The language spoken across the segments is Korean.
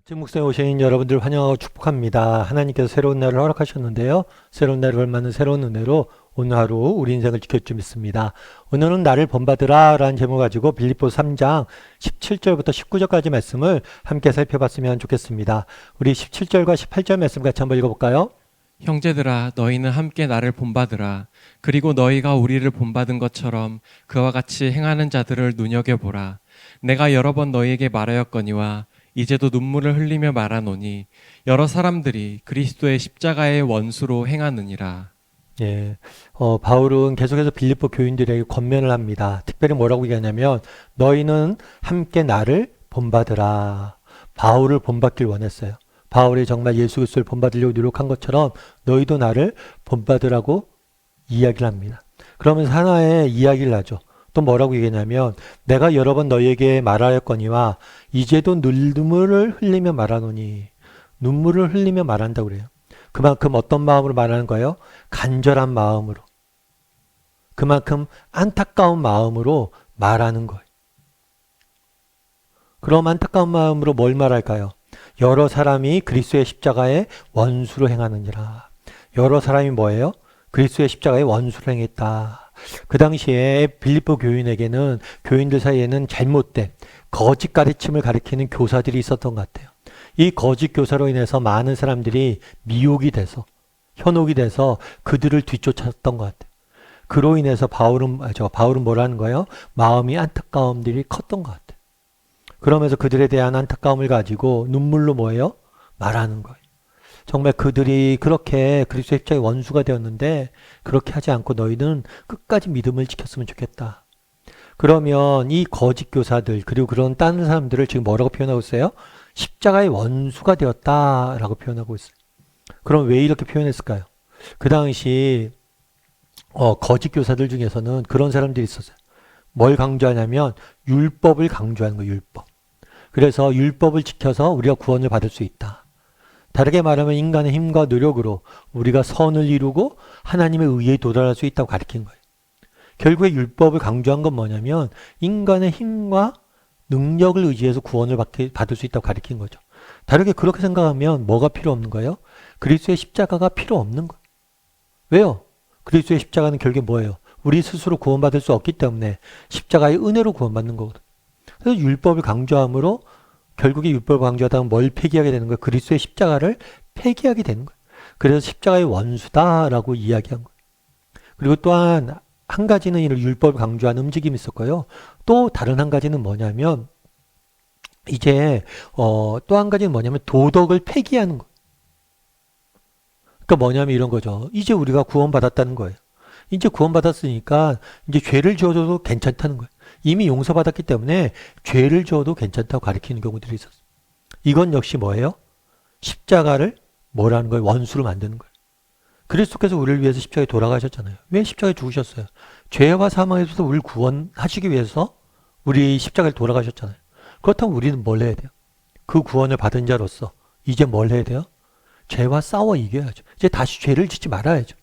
지금 묵상에 오신 여러분들 환영하고 축복합니다. 하나님께서 새로운 날을 허락하셨는데요. 새로운 날을 걸맞는 새로운 은혜로 오늘 하루 우리 인생을 지킬 줄 믿습니다. 오늘은 나를 본받으라 라는 제목을 가지고 빌립보서 3장 17절부터 19절까지 말씀을 함께 살펴봤으면 좋겠습니다. 우리 17절과 18절 말씀 같이 한번 읽어볼까요? 형제들아 너희는 함께 나를 본받으라. 그리고 너희가 우리를 본받은 것처럼 그와 같이 행하는 자들을 눈여겨보라. 내가 여러 번 너희에게 말하였거니와 이제도 눈물을 흘리며 말하노니 여러 사람들이 그리스도의 십자가의 원수로 행하느니라. 예, 바울은 계속해서 빌립보 교인들에게 권면을 합니다. 특별히 뭐라고 얘기하냐면 너희는 함께 나를 본받으라. 바울을 본받길 원했어요. 바울이 정말 예수 그리스도를 본받으려고 노력한 것처럼 너희도 나를 본받으라고 이야기를 합니다. 그러면서 하나의 이야기를 하죠. 또 뭐라고 얘기하냐면 내가 여러 번 너희에게 말하였거니와 이제도 눈물을 흘리며 말하노니 눈물을 흘리며 말한다고 그래요. 그만큼 어떤 마음으로 말하는 거예요? 간절한 마음으로. 그만큼 안타까운 마음으로 말하는 거예요. 그럼 안타까운 마음으로 뭘 말할까요? 여러 사람이 그리스도의 십자가의 원수로 행하느니라. 여러 사람이 뭐예요? 그리스도의 십자가의 원수로 행했다. 그 당시에 빌립보 교인에게는 교인들 사이에는 잘못된 거짓 가르침을 가리키는 교사들이 있었던 것 같아요. 이 거짓 교사로 인해서 많은 사람들이 미혹이 돼서 현혹이 돼서 그들을 뒤쫓았던 것 같아요. 그로 인해서 바울은 뭐라는 거예요? 마음이 안타까움들이 컸던 것 같아요. 그러면서 그들에 대한 안타까움을 가지고 눈물로 뭐예요? 말하는 거예요. 정말 그들이 그렇게 그리스도의 십자가의 원수가 되었는데 그렇게 하지 않고 너희는 끝까지 믿음을 지켰으면 좋겠다. 그러면 이 거짓 교사들 그리고 그런 다른 사람들을 지금 뭐라고 표현하고 있어요? 십자가의 원수가 되었다라고 표현하고 있어요. 그럼 왜 이렇게 표현했을까요? 그 당시 거짓 교사들 중에서는 그런 사람들이 있었어요. 뭘 강조하냐면 율법을 강조하는 거예요. 율법. 그래서 율법을 지켜서 우리가 구원을 받을 수 있다. 다르게 말하면 인간의 힘과 노력으로 우리가 선을 이루고 하나님의 의에 도달할 수 있다고 가르친 거예요. 결국에 율법을 강조한 건 뭐냐면 인간의 힘과 능력을 의지해서 구원을 받을 수 있다고 가르친 거죠. 다르게 그렇게 생각하면 뭐가 필요 없는 거예요? 그리스도의 십자가가 필요 없는 거예요. 왜요? 그리스도의 십자가는 결국에 뭐예요? 우리 스스로 구원받을 수 없기 때문에 십자가의 은혜로 구원받는 거거든요. 그래서 율법을 강조함으로 결국에 율법을 강조하다 보면 뭘 폐기하게 되는 거예요? 그리스도의 십자가를 폐기하게 되는 거예요. 그래서 십자가의 원수다라고 이야기한 거예요. 그리고 또한 한 가지는 이런 율법을 강조하는 움직임이 있었고요. 또 다른 한 가지는 뭐냐면 이제 또 한 가지는 뭐냐면 도덕을 폐기하는 거예요. 그러니까 뭐냐면 이런 거죠. 이제 우리가 구원받았다는 거예요. 이제 구원받았으니까 이제 죄를 지어줘도 괜찮다는 거예요. 이미 용서받았기 때문에 죄를 지어도 괜찮다고 가리키는 경우들이 있었어요. 이건 역시 뭐예요? 십자가를 뭐라는 거예요? 원수로 만드는 거예요. 그리스도께서 우리를 위해서 십자가에 돌아가셨잖아요. 왜 십자가에 죽으셨어요? 죄와 사망에서 우리를 구원하시기 위해서 우리 십자가에 돌아가셨잖아요. 그렇다면 우리는 뭘 해야 돼요? 그 구원을 받은 자로서 이제 뭘 해야 돼요? 죄와 싸워 이겨야죠. 이제 다시 죄를 짓지 말아야죠.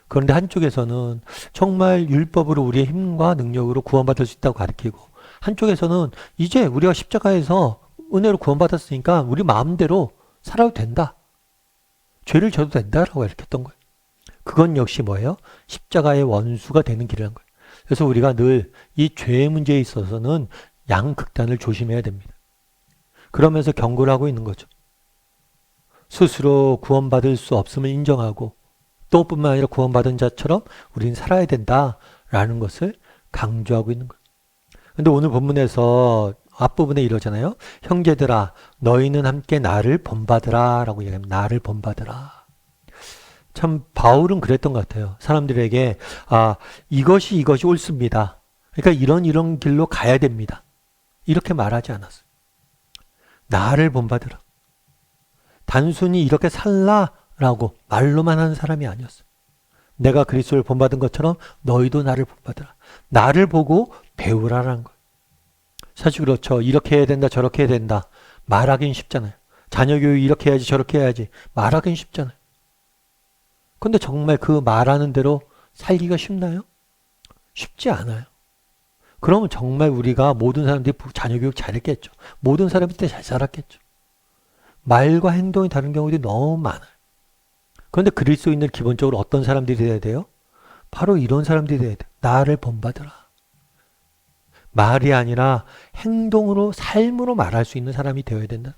그런데 한쪽에서는 정말 율법으로 우리의 힘과 능력으로 구원받을 수 있다고 가르치고 한쪽에서는 이제 우리가 십자가에서 은혜로 구원받았으니까 우리 마음대로 살아도 된다. 죄를 져도 된다라고 가르쳤던 거예요. 그건 역시 뭐예요? 십자가의 원수가 되는 길이라는 거예요. 그래서 우리가 늘 이 죄의 문제에 있어서는 양극단을 조심해야 됩니다. 그러면서 경고를 하고 있는 거죠. 스스로 구원받을 수 없음을 인정하고 또 뿐만 아니라 구원받은 자처럼 우리는 살아야 된다라는 것을 강조하고 있는 거예요. 근데 오늘 본문에서 앞부분에 이러잖아요. 형제들아 너희는 함께 나를 본받으라 라고 얘기합니다. 나를 본받으라. 참 바울은 그랬던 것 같아요. 사람들에게 이것이 옳습니다. 그러니까 이런 길로 가야 됩니다. 이렇게 말하지 않았어요. 나를 본받으라. 단순히 이렇게 살라라고 말로만 하는 사람이 아니었어요. 내가 그리스도를 본받은 것처럼 너희도 나를 본받으라. 나를 보고 배우라라는 거예요. 사실 그렇죠. 이렇게 해야 된다 저렇게 해야 된다. 말하긴 쉽잖아요. 자녀 교육 이렇게 해야지 저렇게 해야지. 말하긴 쉽잖아요. 근데 정말 그 말하는 대로 살기가 쉽나요? 쉽지 않아요. 그러면 정말 우리가 모든 사람들이 자녀 교육 잘했겠죠. 모든 사람들이 잘 살았겠죠. 말과 행동이 다른 경우들이 너무 많아요. 그런데 그리스도인들 기본적으로 어떤 사람들이 돼야 돼요? 바로 이런 사람들이 돼야 돼요. 나를 본받으라. 말이 아니라 행동으로, 삶으로 말할 수 있는 사람이 되어야 된다.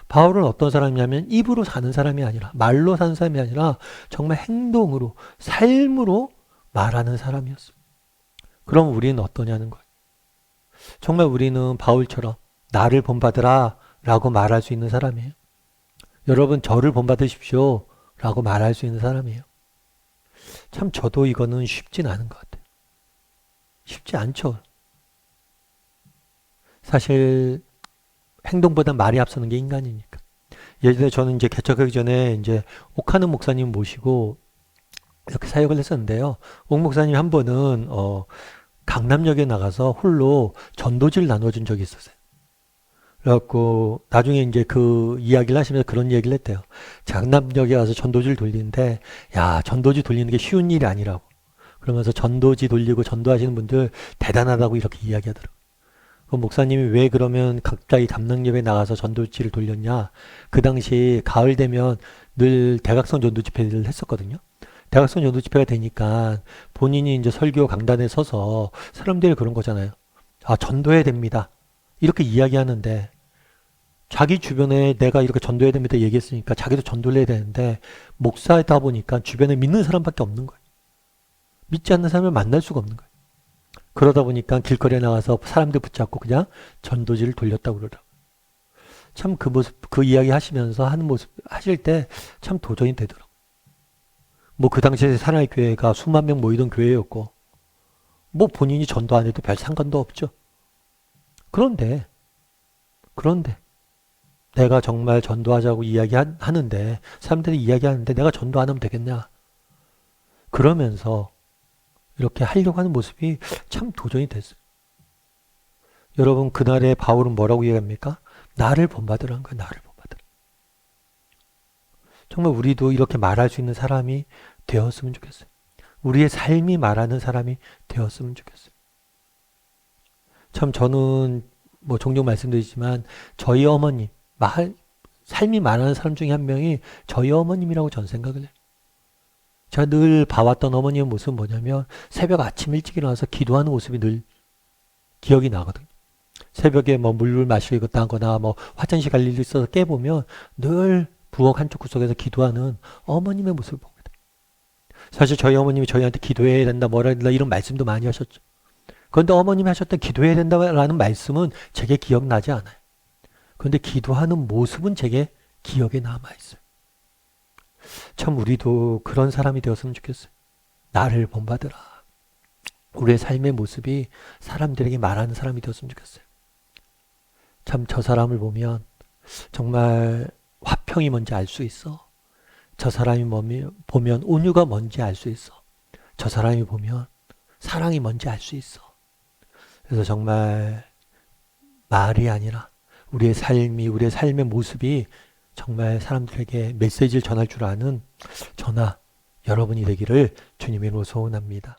바울은 어떤 사람이냐면 입으로 사는 사람이 아니라, 말로 사는 사람이 아니라 정말 행동으로, 삶으로 말하는 사람이었어요. 그럼 우리는 어떠냐는 거예요. 정말 우리는 바울처럼 나를 본받으라 라고 말할 수 있는 사람이에요. 여러분 저를 본받으십시오 라고 말할 수 있는 사람이에요. 참 저도 이거는 쉽진 않은 것 같아요. 쉽지 않죠. 사실 행동보다 말이 앞서는 게 인간이니까. 예전에 저는 이제 개척하기 전에 이제 옥하는 목사님 모시고 이렇게 사역을 했었는데요. 옥 목사님 한 번은 강남역에 나가서 홀로 전도지를 나눠준 적이 있었어요. 그래갖고 나중에 이제 그 이야기를 하시면서 그런 얘기를 했대요. 강남역에 와서 전도지를 돌리는데 야 전도지 돌리는 게 쉬운 일이 아니라고. 그러면서 전도지 돌리고 전도하시는 분들 대단하다고 이렇게 이야기하더라고요. 그 목사님이 왜 그러면 갑자기 강남역에 나가서 전도지를 돌렸냐. 그 당시 가을 되면 늘 대각선 전도 집회를 했었거든요. 대각선 전도 집회가 되니까 본인이 이제 설교 강단에 서서 사람들이 그런 거잖아요. 아, 전도해야 됩니다. 이렇게 이야기하는데 자기 주변에 내가 이렇게 전도해야 됩니다 얘기했으니까 자기도 전도를 해야 되는데 목사이다 보니까 주변에 믿는 사람밖에 없는 거예요. 믿지 않는 사람을 만날 수가 없는 거예요. 그러다 보니까 길거리에 나가서 사람들 붙잡고 그냥 전도지를 돌렸다고 그러더라고요. 참 그 모습, 그 이야기 하시면서 하는 모습 하실 때 참 도전이 되더라고요. 뭐 그 당시에 사나이 교회가 수만 명 모이던 교회였고 뭐 본인이 전도 안 해도 별 상관도 없죠. 그런데 내가 정말 전도하자고 이야기하는데 사람들이 이야기하는데 내가 전도 안 하면 되겠냐. 그러면서 이렇게 하려고 하는 모습이 참 도전이 됐어요. 여러분 그날의 바울은 뭐라고 이야기합니까? 나를 본받으라는 거예요. 나를 본받으라. 정말 우리도 이렇게 말할 수 있는 사람이 되었으면 좋겠어요. 우리의 삶이 말하는 사람이 되었으면 좋겠어요. 참 저는 뭐 종종 말씀드리지만 저희 어머님, 삶이 말하는 사람 중에 한 명이 저희 어머님이라고 전 생각을 해요. 제가 늘 봐왔던 어머니의 모습은 뭐냐면 새벽 아침 일찍 일어나서 기도하는 모습이 늘 기억이 나거든요. 새벽에 뭐 물을 마시겠다거나 뭐 화장실 갈 일이 있어서 깨보면 늘 부엌 한쪽 구석에서 기도하는 어머님의 모습을 보거든요. 사실 저희 어머님이 저희한테 기도해야 된다, 뭐라 해야 된다 이런 말씀도 많이 하셨죠. 그런데 어머님이 하셨던 기도해야 된다라는 말씀은 제게 기억나지 않아요. 그런데 기도하는 모습은 제게 기억에 남아있어요. 참 우리도 그런 사람이 되었으면 좋겠어요. 나를 본받으라. 우리의 삶의 모습이 사람들에게 말하는 사람이 되었으면 좋겠어요. 참 저 사람을 보면 정말 화평이 뭔지 알 수 있어. 저 사람이 보면 온유가 뭔지 알 수 있어. 저 사람이 보면 사랑이 뭔지 알 수 있어. 그래서 정말 말이 아니라 우리의 삶이, 우리의 삶의 모습이 정말 사람들에게 메시지를 전할 줄 아는 저나 여러분이 되기를 주님의 이름으로 소원합니다.